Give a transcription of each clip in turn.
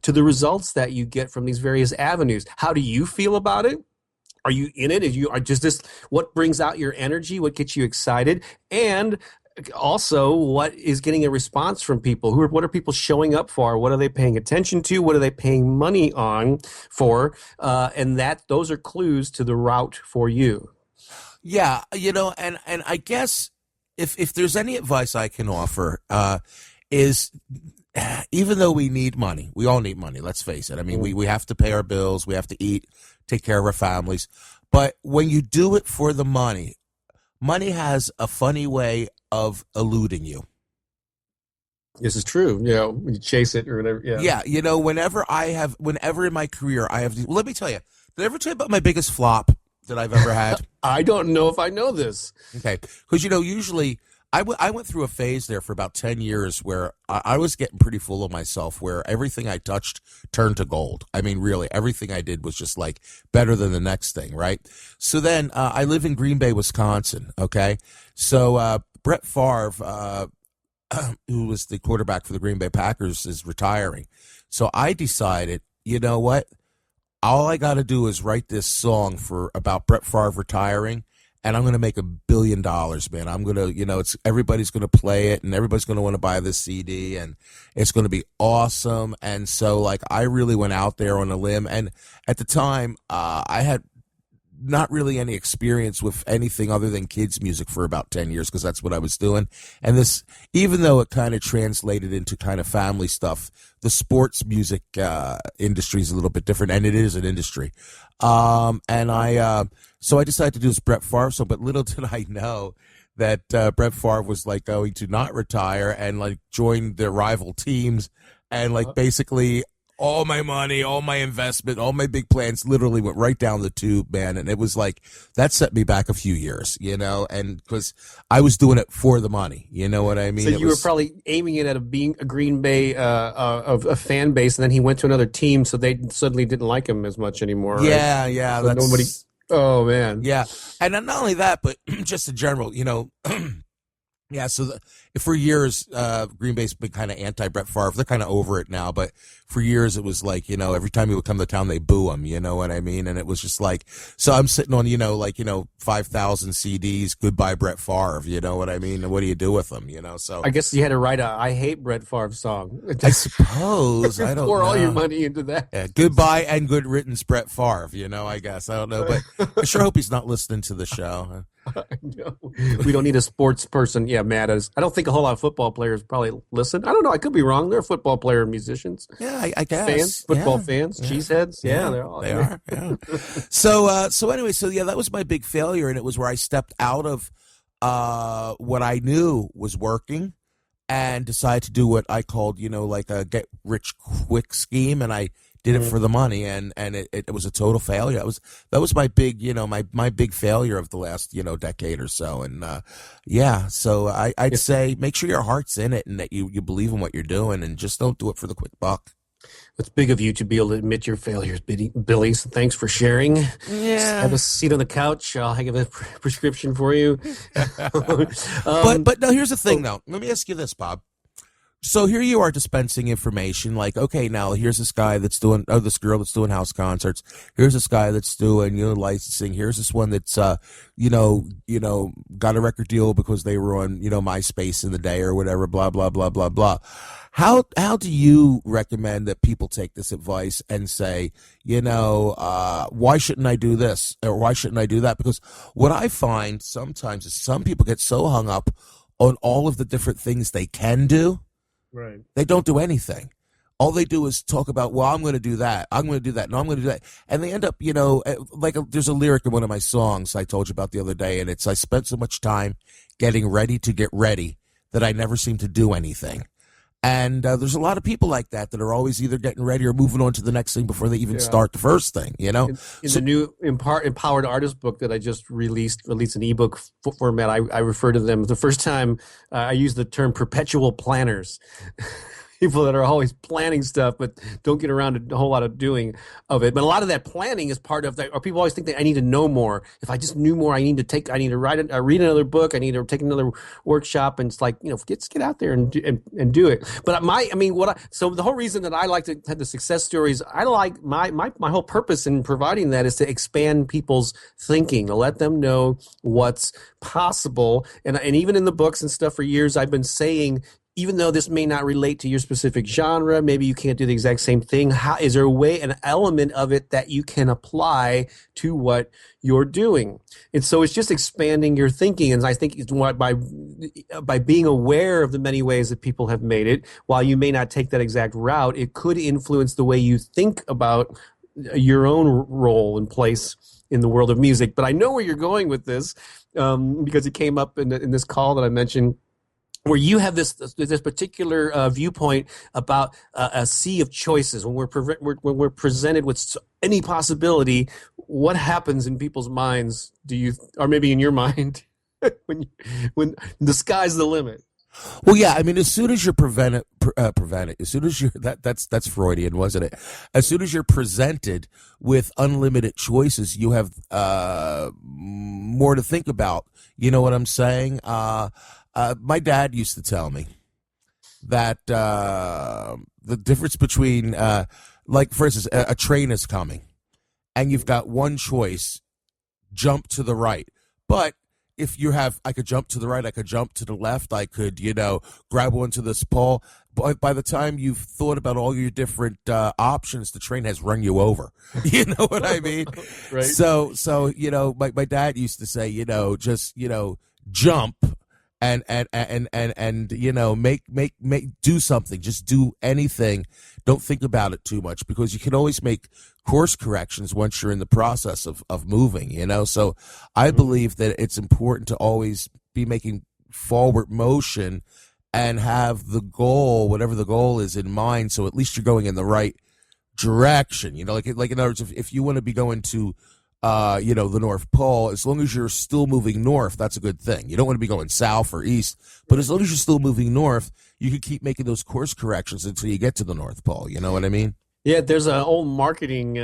to the results that you get from these various avenues. How do you feel about it? Are you in it? Are just this what brings out your energy? What gets you excited? And also, what is getting a response from people? What are people showing up for? What are they paying attention to? What are they paying money on for? And those are clues to the route for you. Yeah, and I guess if there's any advice I can offer, is even though we need money, we all need money, let's face it. I mean, we have to pay our bills, we have to eat, take care of our families. But when you do it for the money, money has a funny way of eluding you. This is true. You chase it or whatever. Yeah. Yeah. Whenever in my career I have, well, let me tell you, did I ever tell you about my biggest flop that I've ever had? I don't know if I know this. Okay. Because, usually I went through a phase there for about 10 years where I was getting pretty full of myself, where everything I touched turned to gold. I mean, really, everything I did was just like better than the next thing, right? So then I live in Green Bay, Wisconsin, okay? So Brett Favre, who was the quarterback for the Green Bay Packers, is retiring. So I decided, you know what? All I got to do is write this song about Brett Favre retiring, and I'm going to make $1 billion, man. I'm going to, everybody's going to play it, and everybody's going to want to buy this CD, and it's going to be awesome. And so, I really went out there on a limb. And at the time, I had not really any experience with anything other than kids music for about 10 years, because that's what I was doing. And this, even though it kind of translated into kind of family stuff, the sports music industry is a little bit different, and it is an industry. So I decided to do this Brett Favre song, but little did I know that Brett Favre was going to not retire and join their rival teams, and basically all my money, all my investment, all my big plans literally went right down the tube, man. And it was that set me back a few years, and because I was doing it for the money, you know what I mean? So you were probably aiming it at being a Green Bay of a fan base, and then he went to another team, so they suddenly didn't like him as much anymore. Right? Yeah. So nobody. Oh man. Yeah, and not only that, but just in general, Yeah, so for years, Green Bay's been kind of anti-Brett Favre. They're kind of over it now, but for years it was every time he would come to town, they boo him, you know what I mean? And it was just so I'm sitting on, 5,000 CDs, goodbye Brett Favre, you know what I mean? And what do you do with them, So I guess you had to write a I hate Brett Favre song. I suppose. I don't pour know. all your money into that. Yeah, goodbye and good riddance, Brett Favre, I guess. I don't know, but I sure hope he's not listening to the show. No, we don't need a sports person. Yeah, mad at us. I don't think a whole lot of football players probably listen. I don't know. I could be wrong. They're football player musicians. Yeah, I guess. Fans, football fans, cheeseheads. Yeah, they are. Yeah. So anyway, that was my big failure, and it was where I stepped out of what I knew was working and decided to do what I called, a get rich quick scheme, and I did it for the money, and it was a total failure. That was my big, my big failure of the last, decade or so. And so I'd say make sure your heart's in it and that you believe in what you're doing, and just don't do it for the quick buck. It's big of you to be able to admit your failures, Billy. So thanks for sharing. Yeah. Have a seat on the couch. I'll give a prescription for you. But no, here's the thing, though. Let me ask you this, Bob. So here you are dispensing information okay, now here's this guy that's doing, this girl that's doing house concerts. Here's this guy that's doing, licensing. Here's this one that's, got a record deal because they were on, MySpace in the day or whatever, blah, blah, blah, blah, blah. How do you recommend that people take this advice and say, why shouldn't I do this or why shouldn't I do that? Because what I find sometimes is some people get so hung up on all of the different things they can do. Right. They don't do anything. All they do is talk about, well, I'm going to do that. I'm going to do that. No, I'm going to do that. And they end up, there's a lyric in one of my songs I told you about the other day, and it's, I spent so much time getting ready to get ready that I never seem to do anything. And there's a lot of people like that are always either getting ready or moving on to the next thing before they even start the first thing, In the new Empowered Artist book that I just released an ebook format, I refer to them the first time I used the term perpetual planners. people that are always planning stuff but don't get around to a whole lot of doing of it. But a lot of that planning is part of that. Or people always think that I need to know more. If I just knew more, I need to read another book, I need to take another workshop, and it's like, get out there and do it. But so the whole reason that I like to have the success stories, I like my whole purpose in providing that is to expand people's thinking, to let them know what's possible. And even in the books and stuff for years, I've been saying, even though this may not relate to your specific genre, maybe you can't do the exact same thing. How is there a way, an element of it that you can apply to what you're doing? And so it's just expanding your thinking. And I think it's by being aware of the many ways that people have made it, while you may not take that exact route, it could influence the way you think about your own role and place in the world of music. But I know where you're going with this, because it came up in this call that I mentioned, where you have this particular viewpoint about a sea of choices. When we're presented with any possibility, what happens in people's minds? Or maybe in your mind, when the sky's the limit? Well, yeah, I mean, as soon as you're prevented, as soon as you're that's Freudian, wasn't it? As soon as you're presented with unlimited choices, you have more to think about. You know what I'm saying? My dad used to tell me that the difference between, like, for instance, a train is coming, and you've got one choice: jump to the right. But if I could jump to the right, I could jump to the left, I could, grab onto this pole. But by the time you've thought about all your different options, the train has run you over. You know what I mean? Right. So my dad used to say, just jump and make do something. Just do anything. Don't think about it too much, because you can always make course corrections once you're in the process of moving, So I believe that it's important to always be making forward motion and have the goal, whatever the goal is, in mind, so at least you're going in the right direction. Like in other words, if you want to be going to the North Pole, as long as you're still moving north, that's a good thing. You don't want to be going south or east, but as long as you're still moving north, you can keep making those course corrections until you get to the North Pole. You know what I mean? Yeah, there's an old marketing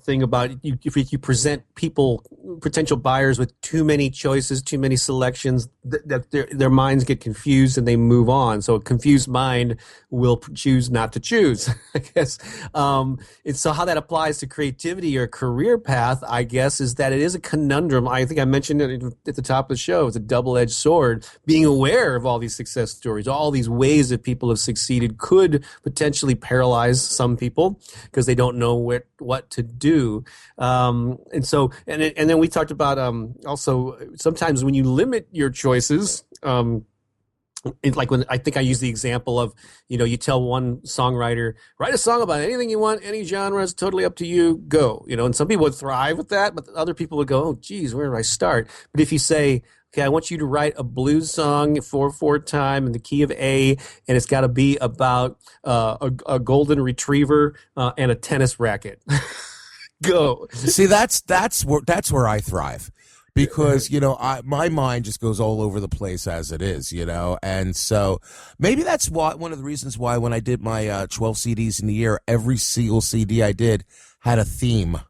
thing about if you present potential buyers with too many choices, too many selections, that their minds get confused and they move on. So a confused mind will choose not to choose, I guess. And so how that applies to creativity or career path, I guess, is that it is a conundrum. I think I mentioned it at the top of the show. It's a double-edged sword. Being aware of all these success stories, all these ways that people have succeeded, could potentially paralyze some people because they don't know what to do. And then we talked about also sometimes when you limit your choices, like when I think I use the example of, you tell one songwriter, write a song about anything you want, any genre, it's totally up to you, go. And some people would thrive with that, but other people would go, oh, geez, where do I start? But if you say, okay, I want you to write a blues song 4/4 time in the key of A, and it's got to be about a golden retriever and a tennis racket. Go. See, that's where I thrive, because my mind just goes all over the place as it is, and so maybe that's one of the reasons why when I did my 12 CDs in the year, every single CD I did had a theme.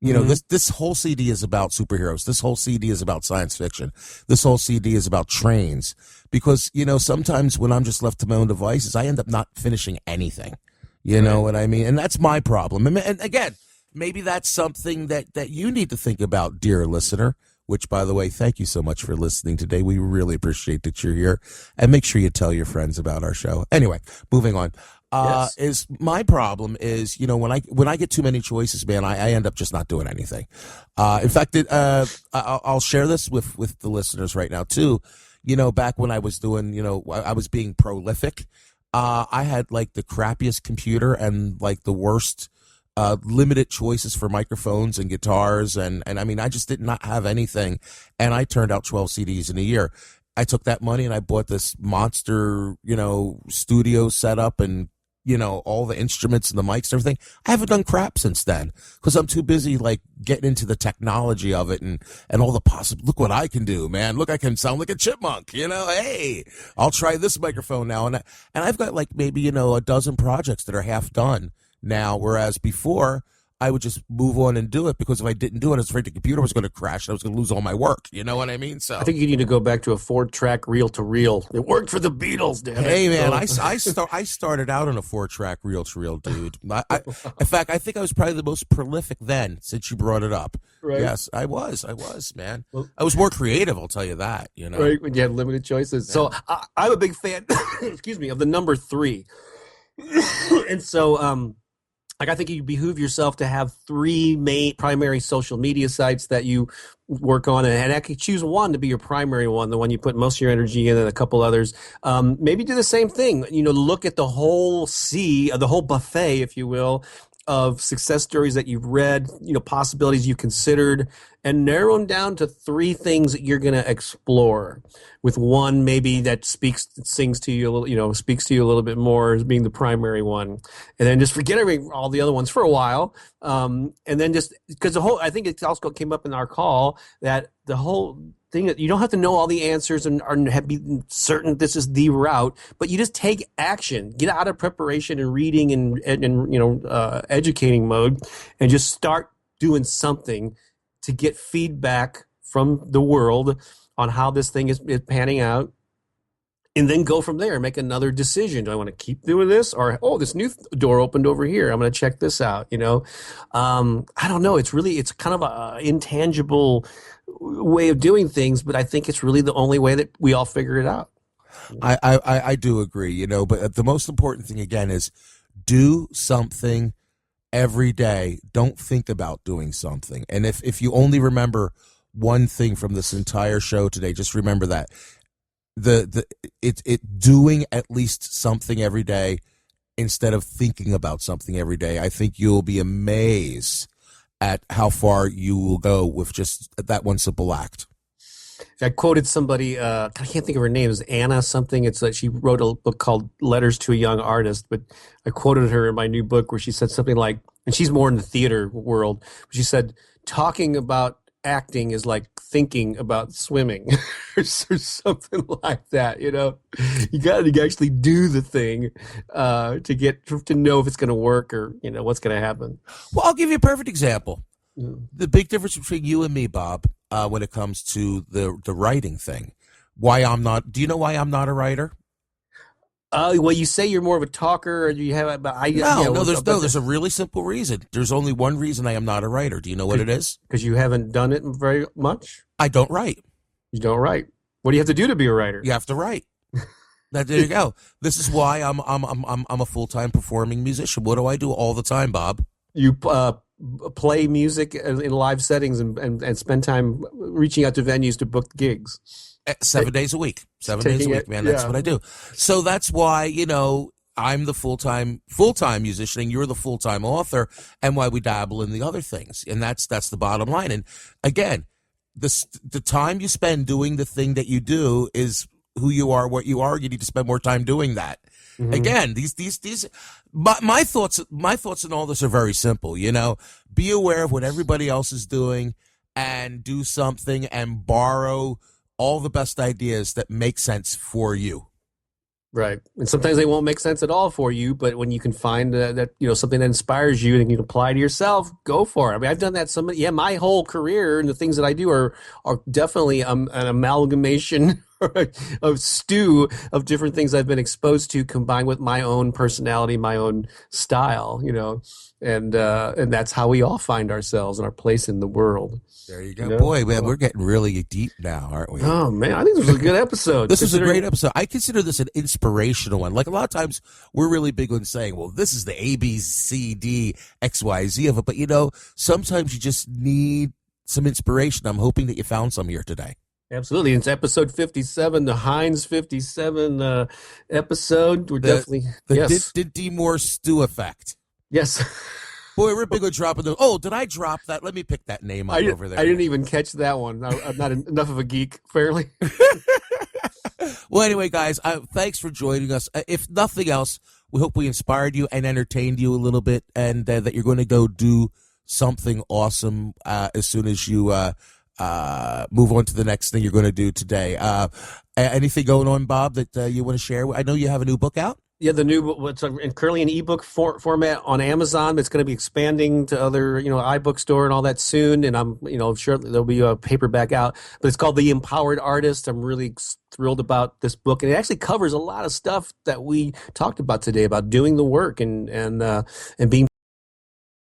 This whole CD is about superheroes. This whole CD is about science fiction. This whole CD is about trains. Because, sometimes when I'm just left to my own devices, I end up not finishing anything. You know what I mean? And that's my problem. And again, maybe that's something that you need to think about, dear listener, which, by the way, thank you so much for listening today. We really appreciate that you're here. And make sure you tell your friends about our show. Anyway, moving on. Yes. Is my problem is, when I get too many choices, man, I end up just not doing anything. In fact, I'll share this with the listeners right now too. Back when I was doing, I was being prolific. I had like the crappiest computer and like the worst limited choices for microphones and guitars, and I mean, I just did not have anything, and I turned out 12 CDs in a year. I took that money and I bought this monster, studio setup and all the instruments and the mics and everything. I haven't done crap since then because I'm too busy like getting into the technology of it and all the possible. Look what I can do, man. Look, I can sound like a chipmunk. Hey, I'll try this microphone now, and I've got like maybe a dozen projects that are half done now, whereas before I would just move on and do it because if I didn't do it, I was afraid the computer was going to crash and I was going to lose all my work. You know what I mean? So I think you need to go back to a 4-track reel-to-reel. It worked for the Beatles, damn it. Hey, man, I started out on a 4-track reel-to-reel, dude. In fact, I think I was probably the most prolific then since you brought it up. Right. Yes, I was, man. Well, I was more creative, I'll tell you that. Right, when you had limited choices. Yeah. So I'm a big fan, excuse me, of the number 3. And so, I think you behoove yourself to have 3 main primary social media sites that you work on, and actually choose one to be your primary one, the one you put most of your energy in, and a couple others. Maybe do the same thing. Look at the whole the whole buffet, if you will, of success stories that you've read, possibilities you considered, and narrow them down to 3 things that you're going to explore, with one maybe that sings to you a little, speaks to you a little bit more as being the primary one, and then just forget all the other ones for a while, and then just because I think it also came up in our call that the whole thing that you don't have to know all the answers and be certain this is the route, but you just take action, get out of preparation and reading and educating mode, and just start doing something to get feedback from the world on how this thing is panning out, and then go from there and make another decision. Do I want to keep doing this, or this new door opened over here, I'm going to check this out? I don't know. It's kind of a intangible way of doing things, but I think it's really the only way that we all figure it out. I do agree, but the most important thing again is do something every day. Don't think about doing something. And if you only remember one thing from this entire show today, just remember that doing at least something every day instead of thinking about something every day. I think you'll be amazed at how far you will go with just that one simple act. I quoted somebody, I can't think of her name, it's Anna something. It's that she wrote a book called Letters to a Young Artist, but I quoted her in my new book where she said something like, and she's more in the theater world, she said, talking about acting is like thinking about swimming or something like that. You got to actually do the thing to know if it's going to work or what's going to happen. Well, I'll give you a perfect example. The big difference between you and me, Bob, when it comes to the writing thing. Do you know why I'm not a writer? Well, you say you're more of a talker, or you have. There's a really simple reason. There's only one reason I am not a writer. Do you know what it is? Because you haven't done it very much. I don't write. You don't write. What do you have to do to be a writer? You have to write. There you go. This is why I'm a full-time performing musician. What do I do all the time, Bob? You play music in live settings and spend time reaching out to venues to book gigs. 7 days a week. 7 days a week, man. That's what I do. So that's why, I'm the full-time musician and you're the full-time author, and why we dabble in the other things. And that's the bottom line. And again, the time you spend doing the thing that you do is who you are, what you are. You need to spend more time doing that. Mm-hmm. Again, my thoughts on all this are very simple. Be aware of what everybody else is doing and do something and borrow all the best ideas that make sense for you. Right. And sometimes they won't make sense at all for you, but when you can find that, something that inspires you and you can apply to yourself, go for it. I mean, I've done that my whole career, and the things that I do are definitely an amalgamation of stew of different things I've been exposed to, combined with my own personality, my own style, and that's how we all find ourselves and our place in the world. There you go. Boy, man, we're getting really deep now, aren't we? Oh, man, I think this was a good episode. This is a great episode. I consider this an inspirational one. Like, a lot of times, we're really big on saying, well, this is the A, B, C, D, X, Y, Z of it. But, sometimes you just need some inspiration. I'm hoping that you found some here today. Absolutely. It's episode 57, the Heinz 57 episode. We're definitely... Did D. Moore stew effect. Yes. Boy, we're big on dropping those. Oh, did I drop that? Let me pick that name up over there. I didn't even catch that one. I'm not enough of a geek, fairly. Well, anyway, guys, thanks for joining us. If nothing else, We hope we inspired you and entertained you a little bit, and that you're going to go do something awesome as soon as you move on to the next thing you're going to do today. Anything going on, Bob, that you want to share? I know you have a new book out. Yeah, the new what's currently an ebook format on Amazon. It's going to be expanding to other, iBookstore and all that soon. And I'm, sure there'll be a paperback out. But it's called The Empowered Artist. I'm really thrilled about this book, and it actually covers a lot of stuff that we talked about today about doing the work and being